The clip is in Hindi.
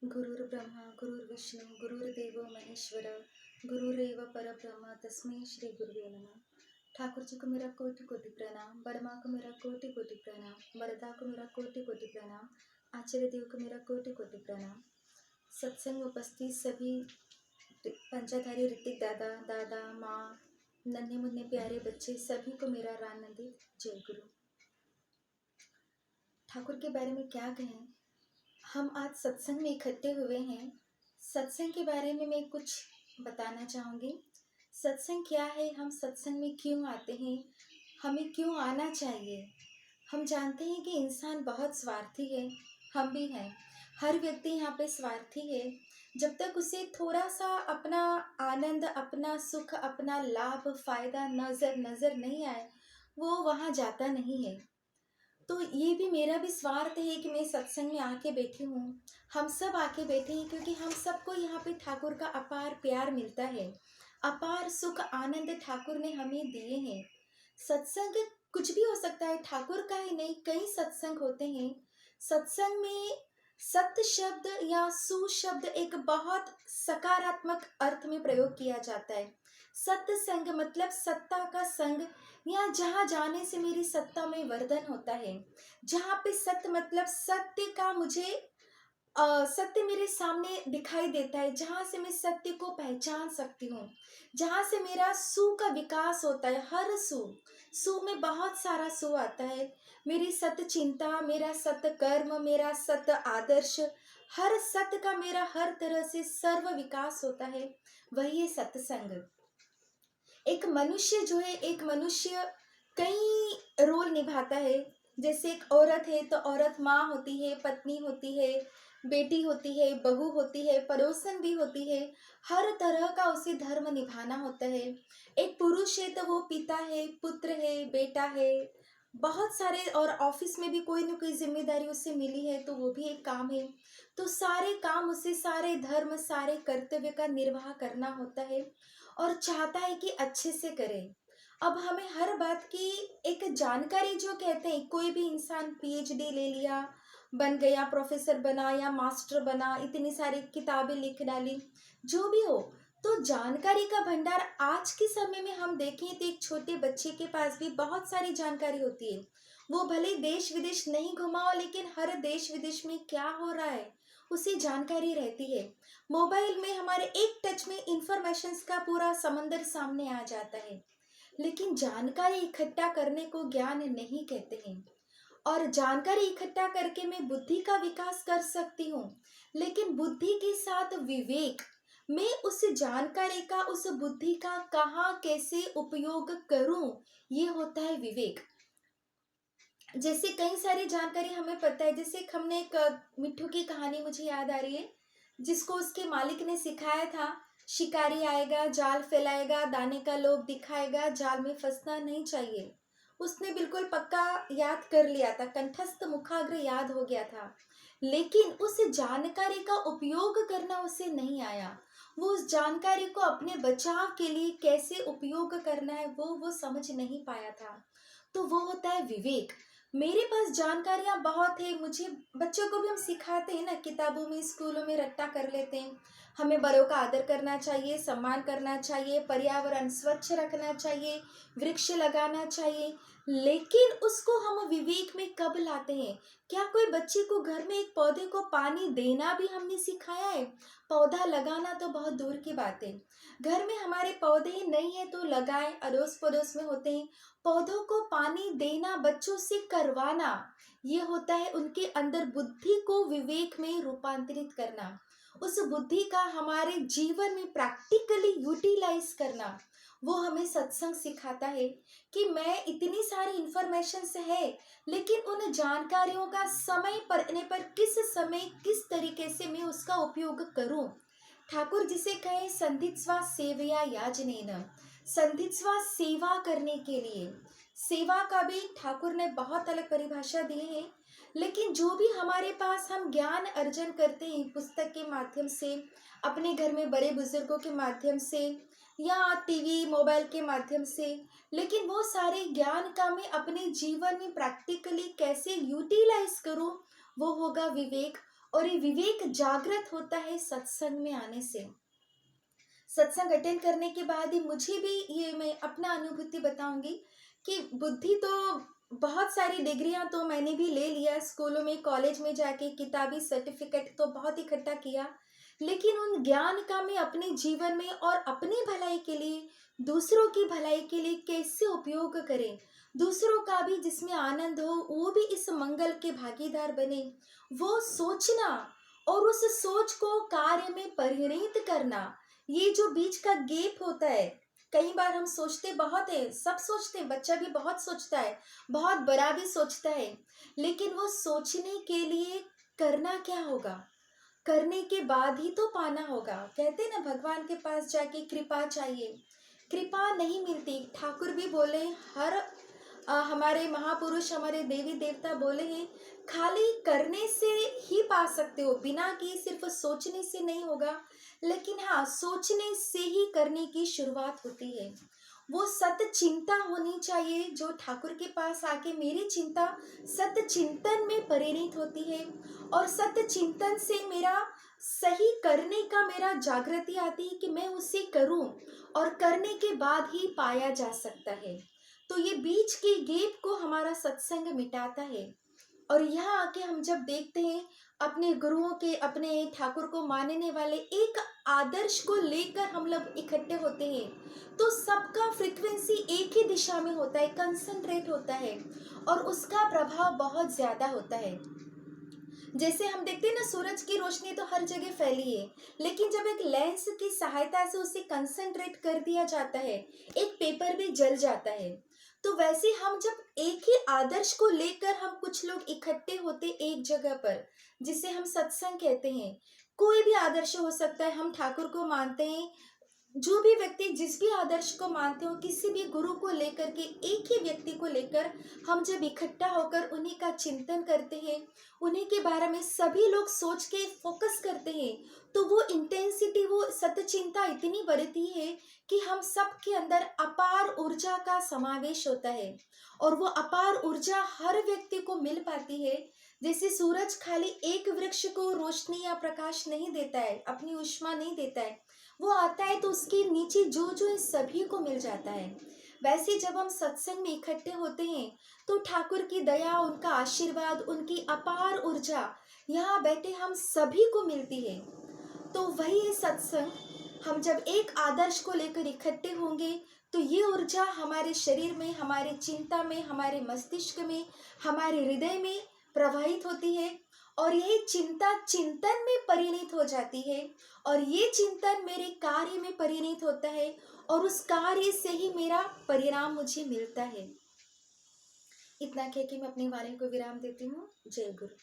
गुरुर्ब्रह्मा गुरुर्विष्णु गुरुर्देव महेश्वर गुरुरेव परब्रह्म तस्मै श्री गुरुवे नमः। ठाकुर जी को मेरा कोटि कोटि प्रणाम, बड़ माँ को मेरा कोटि कोटि प्रणाम, बरदा को मेरा कोटि कोटि प्रणाम, आचार्य देव को मेरा कोटि कोटि प्रणाम। सत्संग में उपस्थित सभी पंचाधारी ऋतिक दादा दादा माँ नन्हे मुन्ने प्यारे बच्चे सभी को मेरा रानंदित जय गुरु। ठाकुर के बारे में क्या कहें। हम आज सत्संग में इकट्ठे हुए हैं। सत्संग के बारे में मैं कुछ बताना चाहूँगी। सत्संग क्या है, हम सत्संग में क्यों आते हैं, हमें क्यों आना चाहिए। हम जानते हैं कि इंसान बहुत स्वार्थी है, हम भी हैं। हर व्यक्ति यहाँ पे स्वार्थी है। जब तक उसे थोड़ा सा अपना आनंद, अपना सुख, अपना लाभ, फायदा नजर नहीं आए, वो वहाँ जाता नहीं है। तो ये भी मेरा भी स्वार्थ है कि मैं सत्संग में आके बैठी हूँ। हम सब आके बैठे हैं क्योंकि हम सबको यहाँ पे ठाकुर का अपार प्यार मिलता है, अपार सुख आनंद ठाकुर ने हमें दिए हैं। सत्संग कुछ भी हो सकता है, ठाकुर का ही नहीं, कई सत्संग होते हैं। सत्संग में सत्य शब्द या सु शब्द एक बहुत सकारात्मक अर्थ में प्रयोग किया जाता है। सत्य संग मतलब सत्ता का संग, या जहाँ जाने से मेरी सत्ता में वर्धन होता है। जहाँ पे सत्य मतलब सत्य का मुझे सत्य मेरे सामने दिखाई देता है, जहाँ से मैं सत्य को पहचान सकती हूँ, जहाँ से मेरा सु का विकास होता है। हर सु में बहुत सारा सु आता है। मेरी सत्य चिंता, मेरा सत्य कर्म, मेरा सत्य आदर्श, हर सत्य का मेरा हर तरह से सर्व विकास होता है। वही है सत्संग। एक मनुष्य जो है, एक मनुष्य कई रोल निभाता है। जैसे एक औरत है तो औरत माँ होती है, पत्नी होती है, बेटी होती है, बहू होती है, पड़ोसन भी होती है। हर तरह का उसे धर्म निभाना होता है। एक पुरुष है तो वो पिता है, पुत्र है, बेटा है, बहुत सारे, और ऑफिस में भी कोई न कोई जिम्मेदारी उसे मिली है तो वो भी एक काम है। तो सारे काम उसे, सारे धर्म, सारे कर्तव्य का निर्वाह करना होता है और चाहता है कि अच्छे से करे। अब हमें हर बात की एक जानकारी, जो कहते हैं कोई भी इंसान पीएचडी ले लिया, बन गया, प्रोफेसर बना या मास्टर बना, इतनी सारी किताबें लिख डाली, जो भी हो, तो जानकारी का भंडार आज के समय में हम देखें तो एक छोटे बच्चे के पास भी बहुत सारी जानकारी होती है। वो भले देश विदेश नहीं घुमा हो, लेकिन हर देश विदेश में क्या हो रहा है उसे जानकारी रहती है। मोबाइल में हमारे एक टच में इंफॉर्मेशंस का पूरा समंदर सामने आ जाता है। लेकिन जानकारी इकट्ठा करने को ज्ञान नहीं कहते हैं। और जानकारी इकट्ठा करके मैं बुद्धि का विकास कर सकती हूँ, लेकिन बुद्धि के साथ विवेक, मैं उस जानकारी का, उस बुद्धि का कहाँ कैसे उपयोग करूँ, ये होता है विवेक। जैसे कई सारी जानकारी हमें पता है। जैसे हमने एक मिट्ठू की कहानी मुझे याद आ रही है, जिसको उसके मालिक ने सिखाया था, शिकारी आएगा, जाल फैलाएगा, दाने का लोभ दिखाएगा, जाल में फंसना नहीं चाहिए। उसने बिल्कुल पक्का याद कर लिया था, कंठस्थ मुखाग्र याद हो गया था, लेकिन उस जानकारी का उपयोग करना उसे नहीं आया। वो उस जानकारी को अपने बचाव के लिए कैसे उपयोग करना है वो समझ नहीं पाया था। तो वो होता है विवेक। मेरे पास जानकारियाँ बहुत है, मुझे, बच्चों को भी हम सिखाते हैं ना, किताबों में, स्कूलों में रट्टा कर लेते हैं। हमें बड़ों का आदर करना चाहिए, सम्मान करना चाहिए, पर्यावरण स्वच्छ रखना चाहिए, वृक्ष लगाना चाहिए, लेकिन उसको हम विवेक में कब लाते हैं। क्या कोई बच्चे को घर में एक पौधे को पानी देना भी हमने सिखाया है? पौधा लगाना तो बहुत दूर की बात है। घर में हमारे पौधे नहीं है तो लगाएं, अड़ोस पड़ोस में होते हैं। पौधों को पानी देना, बच्चों से करवाना, ये होता है उनके अंदर बुद्धि को विवेक में रूपांतरित करना, उस बुद्धि का हमारे जीवन में प्रैक्टिकली यूटिलाइज करना। वो हमें सत्संग सिखाता है कि मैं, इतनी सारी इंफॉर्मेशन से है, लेकिन उन जानकारियों का समय पड़ने पर किस समय किस तरीके से मैं उसका उपयोग करूं। ठाकुर जिसे कहे संधित्वा सेवया याजनेन, संधित्वा सेवा करने के लिए। सेवा का भी ठाकुर ने बहुत अलग परिभाषा दी है। लेकिन जो भी हमारे पास हम ज्ञान अर्जन करते हैं पुस्तक के माध्यम से, अपने घर में बड़े बुजुर्गों के माध्यम से, या टीवी मोबाइल के माध्यम से, लेकिन वो सारे ज्ञान का मैं अपने जीवन में प्रैक्टिकली कैसे यूटिलाइज करूं, वो होगा विवेक। और ये विवेक जागृत होता है सत्संग में आने से। सत्संग अटेंड करने के बाद ही मुझे भी, ये मैं अपना अनुभूति बताऊंगी कि बुद्धि तो बहुत सारी डिग्रियां तो मैंने भी ले लिया, स्कूलों में कॉलेज में जाके किताबी सर्टिफिकेट तो बहुत इकट्ठा किया, लेकिन उन ज्ञान का मैं अपने जीवन में और अपनी भलाई के लिए, दूसरों की भलाई के लिए कैसे उपयोग करें, दूसरों का भी जिसमें आनंद हो वो भी इस मंगल के भागीदार बने, वो सोचना और उस सोच को कार्य में परिणित करना, ये जो बीच का गैप होता है, कई बार हम सोचते बहुत है, सब सोचते हैं, बच्चा भी बहुत सोचता है, बहुत बड़ा भी सोचता है, लेकिन वो सोचने के लिए करना क्या होगा, करने के बाद ही तो पाना होगा। कहते ना भगवान के पास जाके कृपा चाहिए, कृपा नहीं मिलती। ठाकुर भी बोले, हर हमारे महापुरुष, हमारे देवी देवता बोले हैं, खाली करने से ही पा सकते हो, बिना किए सिर्फ सोचने से नहीं होगा। लेकिन हाँ, सोचने से ही करने की शुरुआत होती है। वो सत्य चिंता होनी चाहिए, जो ठाकुर के पास आके मेरी चिंता सत्य चिंतन में परिणित होती है, और सत्य चिंतन से मेरा सही करने का मेरा जागृति आती है कि मैं उसे करूं, और करने के बाद ही पाया जा सकता है। तो ये बीच के गैप को हमारा सत्संग मिटाता है। और यहाँ आके हम जब देखते हैं अपने गुरुओं के, अपने ठाकुर को मानने वाले एक आदर्श को लेकर हम लोग इकट्ठे होते हैं, तो सबका फ्रीक्वेंसी एक ही दिशा में होता है, कंसंट्रेट होता है, और उसका प्रभाव बहुत ज्यादा होता है। जैसे हम देखते हैं ना, सूरज की रोशनी तो हर जगह फैली है, लेकिन जब एक लेंस की सहायता से उसे कंसंट्रेट कर दिया जाता है, एक पेपर भी जल जाता है। तो वैसे हम जब एक ही आदर्श को लेकर हम कुछ लोग इकट्ठे होते एक जगह पर, जिसे हम सत्संग कहते हैं, कोई भी आदर्श हो सकता है, हम ठाकुर को मानते हैं, जो भी व्यक्ति जिस भी आदर्श को मानते हो, किसी भी गुरु को लेकर के, एक ही व्यक्ति को लेकर हम जब इकट्ठा होकर उन्हीं का चिंतन करते हैं, उन्हीं के बारे में सभी लोग सोच के फोकस करते हैं, तो वो इंटेंसिटी, वो सत्य चिंता इतनी बढ़ती है कि हम सब के अंदर अपार ऊर्जा का समावेश होता है, और वो अपार ऊर्जा हर व्यक्ति को मिल पाती है। जैसे सूरज खाली एक वृक्ष को रोशनी या प्रकाश नहीं देता है, अपनी ऊष्मा नहीं देता है, वो आता है तो उसके नीचे जो जो इस सभी को मिल जाता है। वैसे जब हम सत्संग में इकट्ठे होते हैं, तो ठाकुर की दया, उनका आशीर्वाद, उनकी अपार ऊर्जा यहाँ बैठे हम सभी को मिलती है। तो वही है सत्संग। हम जब एक आदर्श को लेकर इकट्ठे होंगे, तो ये ऊर्जा हमारे शरीर में, हमारे चिंता में, हमारे मस्तिष्क में, हमारे हृदय में प्रवाहित होती है, और यही चिंता चिंतन में परिणित हो जाती है, और ये चिंतन मेरे कार्य में परिणित होता है, और उस कार्य से ही मेरा परिणाम मुझे मिलता है। इतना कह के मैं अपनी वाणी को विराम देती हूँ। जय गुरु।